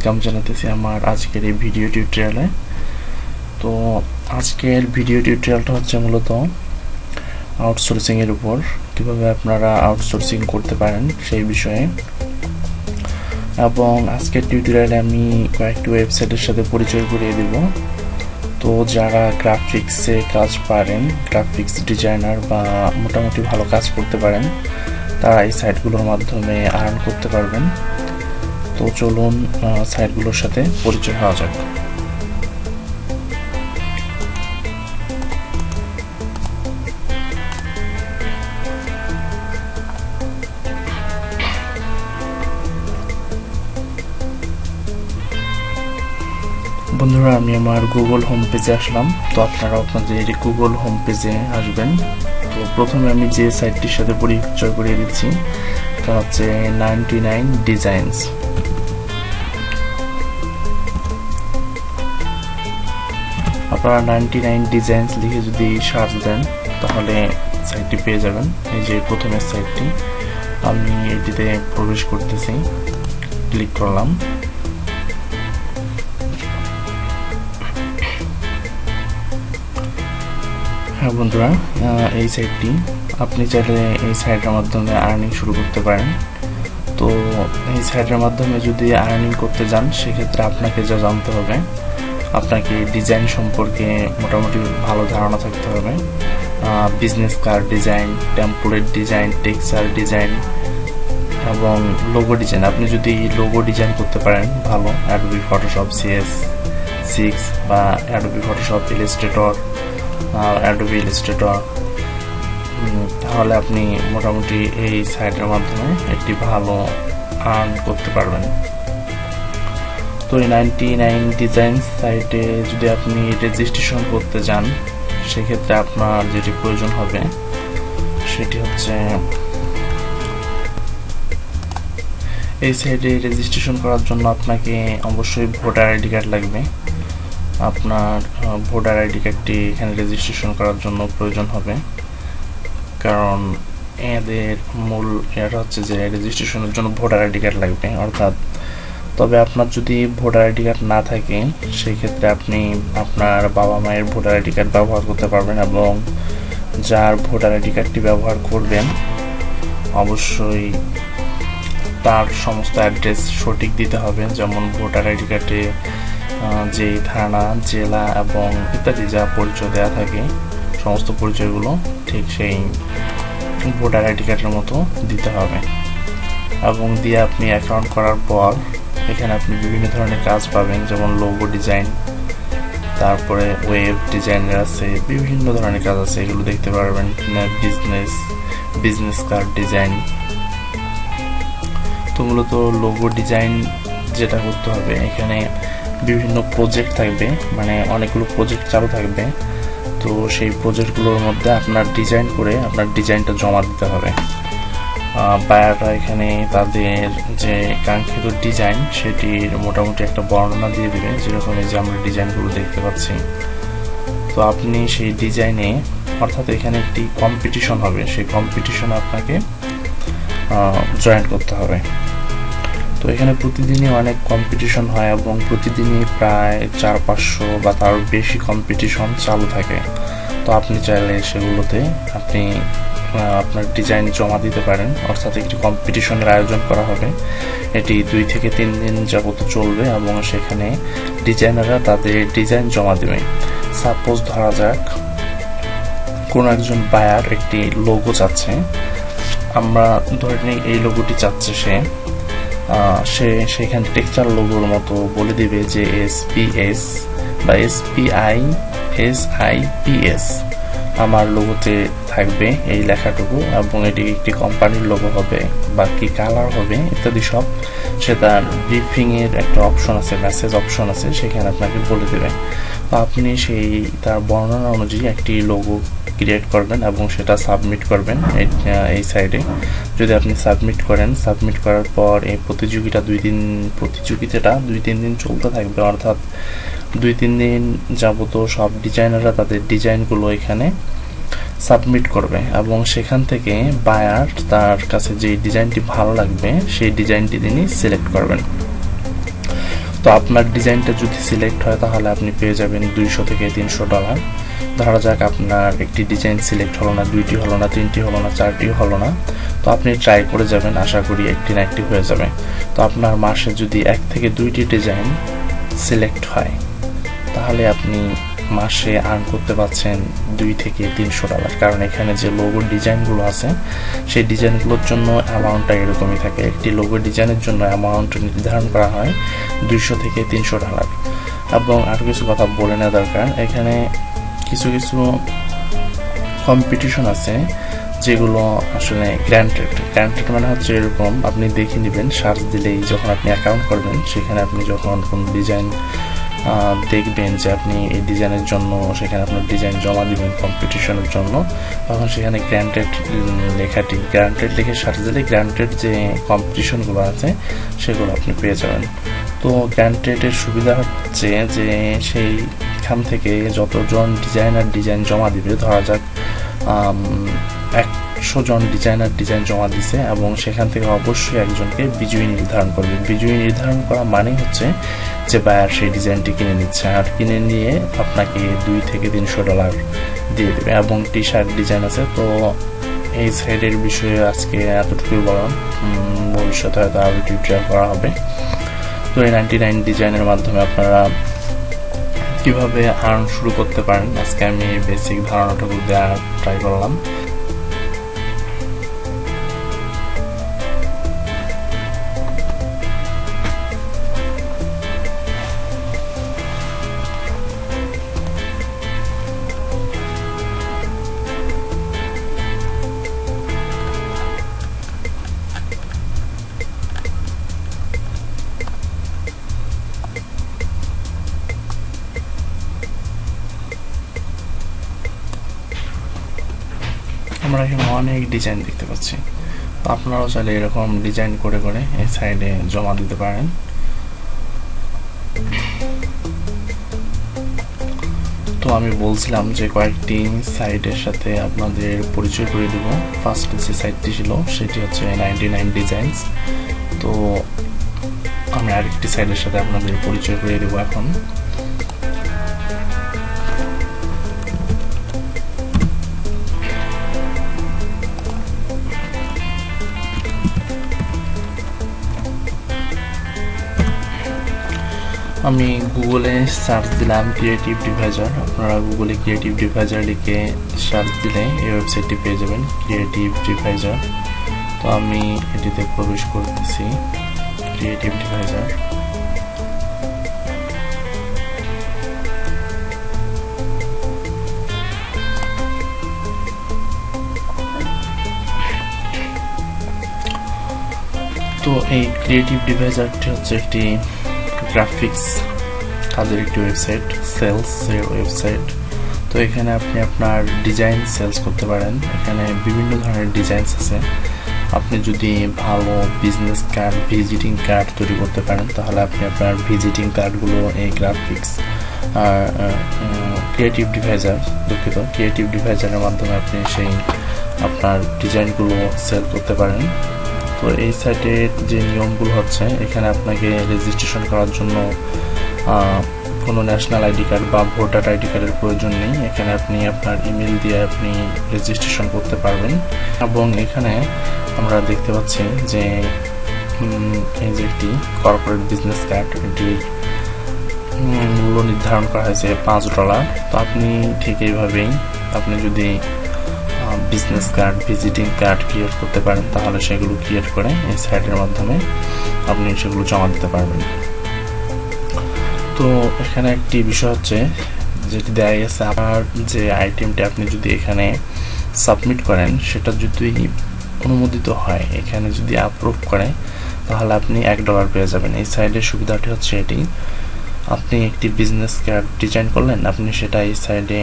Welcome জানাতেছি আমার আজকের এই ভিডিও টিউটোরিয়ালে। তো আজকের ভিডিও টিউটোরিয়ালটা হচ্ছে মূলত আউটসোর্সিং এর উপর, কিভাবে আপনারা আউটসোর্সিং করতে পারেন সেই বিষয়ে। এবং আজকের টিউটোরিয়ালে আমি কয়েকটি ওয়েবসাইটের সাথে পরিচয় করিয়ে দেব। তো যারা গ্রাফিক্সে কাজ পারেন, গ্রাফিক্স ডিজাইনার বা মোটামুটি ভালো কাজ করতে পারেন, তারা এই সাইটগুলোর মাধ্যমে আর্ন করতে পারবেন। তো চলুন সাইটগুলোর সাথে পরিচয় হওয়া যাক। বন্ধুরা, আমি আমার গুগল হোম পেজে আসলাম। তো আপনারা আপনাদের গুগল হোম পেজে আসবেন। তো প্রথমে আমি যে সাইটটির সাথে পরিচয় করিয়ে দিচ্ছি তা হচ্ছে 99 ডিজাইনস। আপনারা 99 ডিজাইনস লিখে যদি সার্চ দেন তাহলে সাইটটি পেয়ে যাবেন। এই যে প্রথমের সাইটটি, আমি এটিতে প্রবেশ করতেছি, ক্লিক করলাম। হ্যাঁ বন্ধুরা, এই সাইটটি আপনি চাইলে এই সাইটের মাধ্যমে আর্নিং শুরু করতে পারেন। তো এই সাইটের মাধ্যমে যদি আর্নিং করতে যান সেক্ষেত্রে আপনাকে যা জানতে হবে, আপনাকে ডিজাইন সম্পর্কে মোটামুটি ভালো ধারণা থাকতে হবে। Business card design, template design, texture design এবং লোগো ডিজাইন। আপনি যদি লোগো ডিজাইন করতে পারেন ভালো, অ্যাডোবি ফটোশপ CS6 বা Adobe Photoshop Illustrator, Adobe Illustrator, তাহলে আপনি মোটামুটি এই সাইটের মাধ্যমে একটি ভালো আর্ন করতে পারবেন। তো এই 99 ডিজাইন সাইটে যদি আপনি রেজিস্ট্রেশন করতে যান সেক্ষেত্রে আপনার যেটি প্রয়োজন হবে সেটি হচ্ছে, এই সাইটে রেজিস্ট্রেশন করার জন্য আপনাকে অবশ্যই ভোটার আইডি কার্ড লাগবে। আপনার ভোটার আইডি কার্ডটি এখানে রেজিস্ট্রেশন করার জন্য প্রয়োজন হবে, কারণ এদের মূল এটা হচ্ছে যে রেজিস্ট্রেশনের জন্য ভোটার আইডি কার্ড লাগবে। অর্থাৎ তবে আপনার যদি ভোটার আইডি কার্ড না থাকে সেই ক্ষেত্রে আপনি আপনার বাবা মায়ের ভোটার আইডি কার্ড ব্যবহার করতে পারবেন, এবং যার ভোটার আইডি কার্ডটি ব্যবহার করবেন অবশ্যই তার সমস্ত অ্যাড্রেস সঠিক দিতে হবে। যেমন ভোটার আইডি কার্ডে যেই থানা, জেলা এবং ইত্যাদি যা পরিচয় দেওয়া থাকে, সমস্ত পরিচয়গুলো ঠিক সেই ভোটার আইডি কার্ডের মতো দিতে হবে। এবং দিয়ে আপনি অ্যাকাউন্ট করার পর এখানে আপনি বিভিন্ন ধরনের কাজ পাবেন, যেমন লোগো ডিজাইন, তারপরে ওয়েব ডিজাইনের আছে, বিভিন্ন ধরনের কাজ আছে, এগুলো দেখতে পারবেন। Business card design. তো মূলত লোগো ডিজাইন যেটা করতে হবে, এখানে বিভিন্ন প্রজেক্ট থাকবে, মানে অনেকগুলো প্রজেক্ট চালু থাকবে। তো সেই প্রজেক্টগুলোর মধ্যে আপনার ডিজাইন করে আপনার ডিজাইনটা জমা দিতে হবে। বায়াররা এখানে তাদের যে কাঙ্ক্ষিত ডিজাইন সেটির মোটামুটি একটা বর্ণনা দিয়ে দেবে, যেরকম এই যে আমরা ডিজাইনগুলো দেখতে পাচ্ছি। তো আপনি সেই ডিজাইনে, অর্থাৎ এখানে একটি কম্পিটিশন হবে, সেই কম্পিটিশনে আপনাকে জয়েন করতে হবে। তো এখানে প্রতিদিনই অনেক কম্পিটিশন হয় এবং প্রতিদিনই প্রায় 400-500 বা তারও বেশি কম্পিটিশন চালু থাকে। তো আপনি চাইলে সেগুলোতে আপনি আপনার ডিজাইন জমা দিতে পারেন। অর্থাৎ একটি কম্পিটিশনের আয়োজন করা হবে, এটি 2 থেকে 3 দিন যাবত চলবে এবং সেখানে ডিজাইনাররা তাদের ডিজাইন জমা দেবে। সাপোজ ধরা যাক কোনো একজন বায়ার একটি লোগো চাচ্ছে, আমরা ধরে নিই এই লোগোটি চাচ্ছে সে সেখানে টেক্সচার লোগোর মতো বলে দিবে যে SPS বা SPISIPS আমার লোগোতে থাকবে এই লেখাটুকু, এবং এটি একটি কোম্পানির লোগো হবে বা কি কালার হবে ইত্যাদি সব সে তার ব্রিফিং এর একটা অপশন আছে, মেসেজ অপশন আছে, সেখানে আপনাকে বলে দেবে। তো আপনি সেই তার বর্ণনা অনুযায়ী একটি লোগো ক্রিয়েট করবেন এবং সেটা সাবমিট করবেন এই সাইডে। যদি আপনি সাবমিট করার পর এই প্রতিযোগিতাটা 2-3 দিন চলতে থাকবে। অর্থাৎ 2-3 দিন যাবত সব ডিজাইনাররা তাদের ডিজাইনগুলো এখানে সাবমিট করবে এবং সেখান থেকে বায়ার তার কাছে যে ডিজাইনটি ভালো লাগবে সেই ডিজাইনটি তিনি সিলেক্ট করবেন। তো তো আপনার ডিজাইনটা যদি সিলেক্ট হয় তাহলে আপনি পেয়ে যাবেন 200 থেকে $300। ধরা যাক আপনার একটি ডিজাইন সিলেক্ট হলো না, 2টি হলো না, 3টি হলো না, 4টি হলো না, তো আপনি ট্রাই করে যাবেন, আশা করি একটি না একটি হয়ে যাবে। তো আপনার মাসে যদি 1 থেকে 2টি ডিজাইন সিলেক্ট হয় তাহলে আপনি মাসে আর্ন করতে পারছেন $2 থেকে $300, কারণ এখানে যে লোগো ডিজাইনগুলো আছে সেই ডিজাইনগুলোর জন্য অ্যামাউন্টটা এরকমই থাকে। একটি লোগো ডিজাইনের জন্য অ্যামাউন্ট নির্ধারণ করা হয় $200 থেকে $300। এবং আরও কিছু কথা বলে নেওয়া দরকার, এখানে কিছু কিছু কম্পিটিশন আছে যেগুলো আসলে গ্র্যান্টেড মানে হচ্ছে এরকম, আপনি দেখে নেবেন, সার্চ দিলেই যখন আপনি অ্যাকাউন্ট করবেন সেখানে আপনি যখন কোন ডিজাইন দেখবেন যে আপনি এই ডিজাইনের জন্য সেখানে আপনার ডিজাইন জমা দিবেন কম্পিটিশনের জন্য, তখন সেখানে গ্র্যান্টেড লিখে সার্চ দিলে গ্র্যান্টেড যে কম্পিটিশনগুলো আছে সেগুলো আপনি পেয়ে যাবেন। তো গ্র্যান্টেডের সুবিধা হচ্ছে যে সেইখান থেকে যতজন ডিজাইনার ডিজাইন জমা দিবে, ধরা যাক 100 জন ডিজাইনার ডিজাইন জমা দিছে এবং সেখান থেকে অবশ্যই একজনকে বিজয়ী নির্ধারণ করবে। বিজয়ী নির্ধারণ করা মানে হচ্ছে যে বায়ার সেই ডিজাইনটি কিনে নিচ্ছে, আর কিনে নিয়ে আপনাকে $2 থেকে $300 দিয়ে দেবে। এবং টি শার্ট ডিজাইন আছে। তো এই সাইডের বিষয়ে আজকে এতটুকুই বললাম, ভবিষ্যতে হয়তো আরও টিউটোরিয়াল করা হবে। তো এই 99 ডিজাইনের মাধ্যমে আপনারা কিভাবে আর্ন শুরু করতে পারেন আজকে আমি বেসিক ধারণাটুকু দেওয়ার ট্রাই করলাম। আমরা এখানে অনেক ডিজাইন দেখতে পাচ্ছি, আপনারাও চাইলে এরকম ডিজাইন করে করে এই সাইডে জমা দিতে পারেন। তো আমি বলছিলাম যে কয়েকটি সাইটের সাথে আপনাদের পরিচয় করে দেব। ফার্স্ট যে সাইটটি ছিল সেটি হচ্ছে 99 ডিজাইনস। তো আমি আরেকটি সাইটের সাথে আপনাদের পরিচয় করে দেব এখন। আমি গুগলে সার্চ দিলাম ক্রিয়েটিভ ডিভাইজার। আপনারা গুগলে ক্রিয়েটিভ ডিভাইজার লিখে সার্চ দিলে এই ওয়েবসাইটটি পেয়ে যাবেন, ক্রিয়েটিভ ডিভাইজার। তো আমি এটিতে প্রবেশ করতেছি, ক্রিয়েটিভ ডিভাইজার। তো এই ক্রিয়েটিভ ডিভাইজারটি হচ্ছে একটি গ্রাফিক্স কাজের একটি ওয়েবসাইট, সেলসের ওয়েবসাইট। তো এখানে আপনি আপনার ডিজাইন সেলস করতে পারেন। এখানে বিভিন্ন ধরনের ডিজাইনস আছে। আপনি যদি ভালো বিজনেস কার্ড, ভিজিটিং কার্ড তৈরি করতে পারেন তাহলে আপনি আপনার ভিজিটিং কার্ডগুলো এই গ্রাফিক্স ক্রিয়েটিভ ডিভাইজারের মাধ্যমে আপনি সেই আপনার ডিজাইনগুলো সেল করতে পারেন। তো এই সাইটের যে নিয়মগুলো হচ্ছে, এখানে আপনাকে রেজিস্ট্রেশন করার জন্য কোনো ন্যাশনাল আইডি কার্ড বা ভোটার আইডি কার্ডের প্রয়োজন নেই। এখানে আপনি আপনার ইমেল দিয়ে আপনি রেজিস্ট্রেশন করতে পারবেন। এবং এখানে আমরা দেখতে পাচ্ছি যে এই যে একটি কর্পোরেট বিজনেস কার্ড, এটির মূল্য নির্ধারণ করা হয়েছে $5। তো আপনি ঠিক এইভাবেই আপনি যদি business card, visiting card create করতে পারেন তাহলে সেগুলো ক্রিয়েট করে এই সাইটের মাধ্যমে আপনি সেগুলো জমা দিতে পারবেন। তো এখানে একটি বিষয় হচ্ছে যেটি দেয়া গেছে, আপনার যে আইটেমটি আপনি যদি এখানে সাবমিট করেন সেটা যদি অনুমোদিত হয়, এখানে যদি অ্যাপ্রুভ করে তাহলে আপনি $1 পেয়ে যাবেন। এই সাইডের সুবিধাটি হচ্ছে এটি, আপনি একটি বিজনেস কার্ড ডিজাইন করলেন, আপনি সেটা এই সাইডে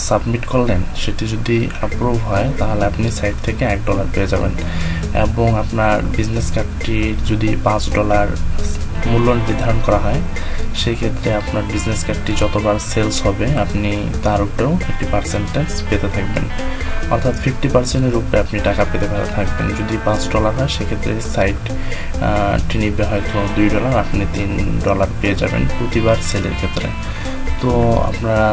সাবমিট করলেন, সেটি যদি অ্যাপ্রুভ হয় তাহলে আপনি সাইট থেকে $1 পেয়ে যাবেন। এবং আপনার বিজনেস কার্ডটি যদি $5 মূল্য নির্ধারণ করা হয়, সেই ক্ষেত্রে আপনার বিজনেস কার্ডটি যতবার সেলস হবে আপনি তার উপরেও একটি পার্সেন্টেজ পেতে থাকবেন, অর্থাৎ 50%-এর উপরে আপনি টাকা পেতে থাকবেন। যদি $5 হয় সেক্ষেত্রে সাইটটি নিবে হয়তো $2, আপনি $3 পেয়ে যাবেন প্রতিবার সেলের ক্ষেত্রে। তো আপনারা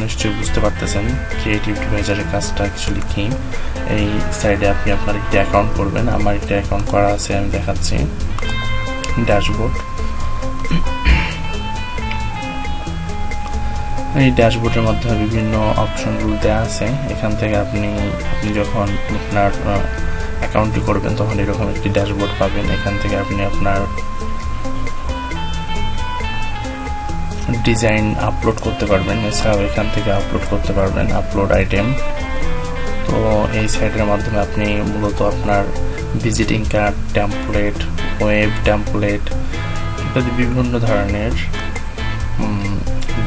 নিশ্চয়ই বুঝতে পারতেছেন ক্রিয়েটিভ ডিভাইজারের কাজটা অ্যাকচুয়ালি কি। এই সাইডে আপনি আপনার একটি অ্যাকাউন্ট করবেন, আমার একটি অ্যাকাউন্ট করা আছে, আমি দেখাচ্ছি। ড্যাশবোর্ড, এই ড্যাশবোর্ডের মাধ্যমে বিভিন্ন অপশনগুলো দেওয়া আছে। এখান থেকে আপনি যখন আপনার অ্যাকাউন্টটি করবেন তখন এরকম একটি ড্যাশবোর্ড পাবেন। এখান থেকে আপনি আপনার ডিজাইন আপলোড করতে পারবেন, এছাড়াও এখান থেকে আপলোড করতে পারবেন আপলোড আইটেম। তো এই সাইটের মাধ্যমে আপনি মূলত আপনার visiting card, template, web template ইত্যাদি বিভিন্ন ধরনের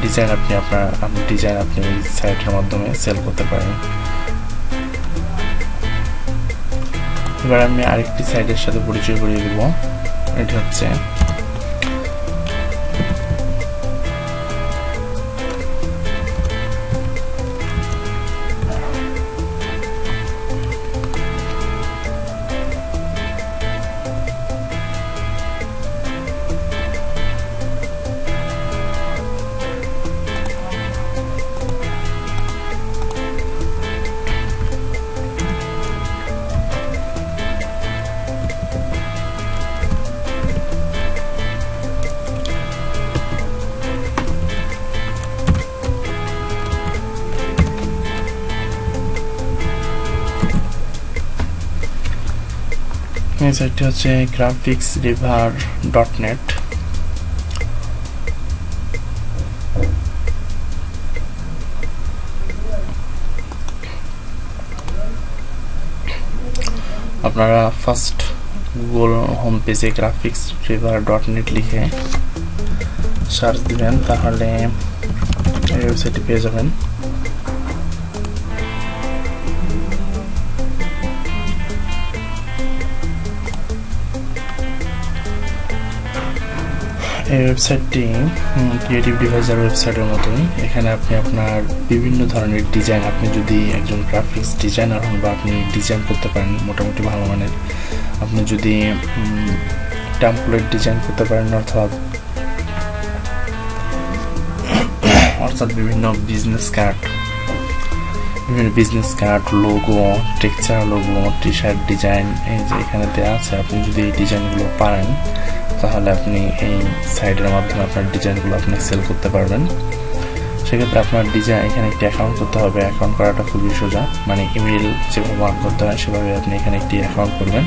ডিজাইন আপনি এই সাইটের মাধ্যমে সেল করতে পারেন। এবার আমি আরেকটি সাইটের সাথে পরিচয় করিয়ে দেব। এটি হচ্ছে এই সাইটটি হচ্ছে graphicsriver.net। আপনারা ফার্স্ট গুগল হোম পেজে graphicsriver.net লিখে সার্চ দিবেন, তাহলে এই ওয়েবসাইটটি পেয়ে যাবেন। এই ওয়েবসাইটটি ক্রিয়েটিভ ডিভাইজার ওয়েবসাইটের মতোই। এখানে আপনি আপনার বিভিন্ন ধরনের ডিজাইন, আপনি যদি একজন গ্রাফিক্স ডিজাইনার হন বা আপনি ডিজাইন করতে পারেন মোটামুটি ভালো মানের, আপনি যদি টেমপ্লেট ডিজাইন করতে পারেন অর্থাৎ বিভিন্ন business card, logo, texture logo, T shirt design, এই যে এখানে দেওয়া আছে, আপনি যদি এই ডিজাইনগুলো পারেন তাহলে আপনি এই সাইটের মাধ্যমে আপনার ডিজাইনগুলো আপনি সেল করতে পারবেন। সেক্ষেত্রে আপনার ডিজাইন এখানে একটি অ্যাকাউন্ট করতে হবে। অ্যাকাউন্ট করাটা খুবই সোজা, মানে ইমেল যেভাবে অন করতে হয় সেভাবে আপনি এখানে একটি অ্যাকাউন্ট করবেন।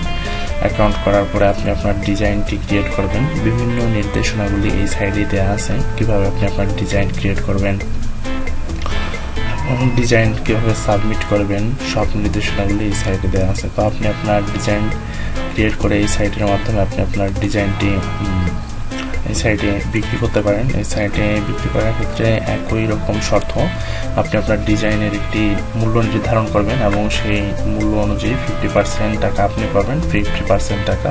অ্যাকাউন্ট করার পরে আপনি আপনার ডিজাইনটি ক্রিয়েট করবেন। বিভিন্ন নির্দেশনাগুলি এই সাইডে দেওয়া আছে, কিভাবে আপনি আপনার ডিজাইন ক্রিয়েট করবেন, ডিজাইন কীভাবে সাবমিট করবেন, সব নির্দেশনাগুলি এই সাইটে দেওয়া আছে। তো আপনি আপনার ডিজাইন ক্রিয়েট করে এই সাইটের মাধ্যমে আপনি আপনার ডিজাইনটি এই সাইটে বিক্রি করতে পারেন। এই সাইটে বিক্রি করার ক্ষেত্রে একই রকম শর্ত, আপনি আপনার ডিজাইনের একটি মূল্য নির্ধারণ করবেন এবং সেই মূল্য অনুযায়ী 50% টাকা আপনি পাবেন, 50% টাকা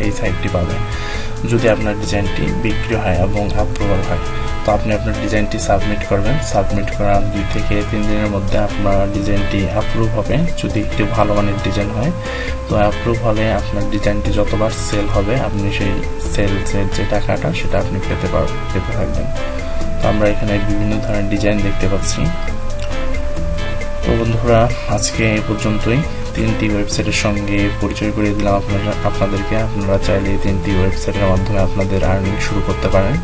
এই সাইটটি পাবে যদি আপনার ডিজাইনটি বিক্রি হয় এবং অ্যাপ্রুভাল হয়। তো আপনি আপনার ডিজাইনটি সাবমিট করবেন। সাবমিট করার 2 থেকে 3 দিনের মধ্যে আপনার ডিজাইনটি অ্যাপ্রুভ হবে, যদি একটি ভালো মানের ডিজাইন হয়। তো অ্যাপ্রুভ হলে আপনার ডিজাইনটি যতবার সেল হবে আপনি সেই সেলসের যে টাকাটা সেটা আপনি পেতে থাকবেন। তো আমরা এখানে বিভিন্ন ধরনের ডিজাইন দেখতে পাচ্ছি। তো বন্ধুরা, আজকে এই পর্যন্তই। 3টি ওয়েবসাইটের সঙ্গে পরিচয় করিয়ে দিলাম আপনাদেরকে। আপনারা চাইলে এই 3টি ওয়েবসাইটের মাধ্যমে আপনাদের আর্নিং শুরু করতে পারেন।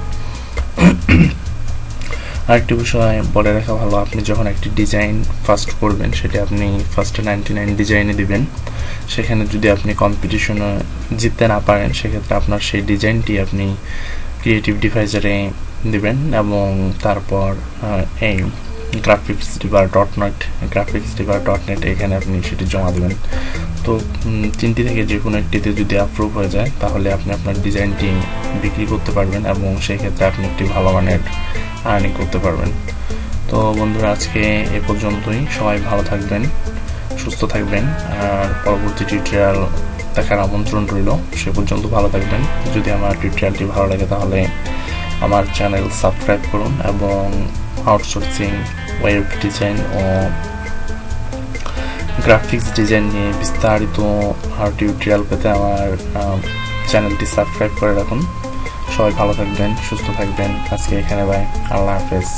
আরেকটি বিষয় বলে রাখা ভালো, আপনি যখন একটি ডিজাইন ফার্স্ট করবেন সেটা আপনি ফার্স্টে 99 ডিজাইনে দিবেন। সেখানে যদি আপনি কম্পিটিশনে জিততে না পারেন সেক্ষেত্রে আপনার সেই ডিজাইনটি আপনি ক্রিয়েটিভ ডিভাইজারে দিবেন এবং তারপর এই graphicsriver.net এখানে আপনি সেটি জমা দেবেন। তো 3টি থেকে যে কোনো একটিতে যদি অ্যাপ্রুভ হয়ে যায় তাহলে আপনি আপনার ডিজাইনটি বিক্রি করতে পারবেন এবং সেই ক্ষেত্রে আপনি একটি ভালো মানের আর্নিং করতে পারবেন। তো বন্ধুরা, আজকে এ পর্যন্তই। সবাই ভালো থাকবেন, সুস্থ থাকবেন, আর পরবর্তী টিউটোরিয়াল দেখার আমন্ত্রণ রইল। সে পর্যন্ত ভালো থাকবেন। যদি আমার টিউটোরিয়ালটি ভালো লাগে তাহলে আমার চ্যানেল সাবস্ক্রাইব করুন এবং আউটসোর্সিং, ওয়েব ডিজাইন ও গ্রাফিক্স ডিজাইন নিয়ে বিস্তারিত টিউটোরিয়াল পেতে আমার চ্যানেলটি সাবস্ক্রাইব করে রাখুন। সবাই ভালো থাকবেন, সুস্থ থাকবেন। আজকে এখানে বাই, আল্লাহ হাফেজ।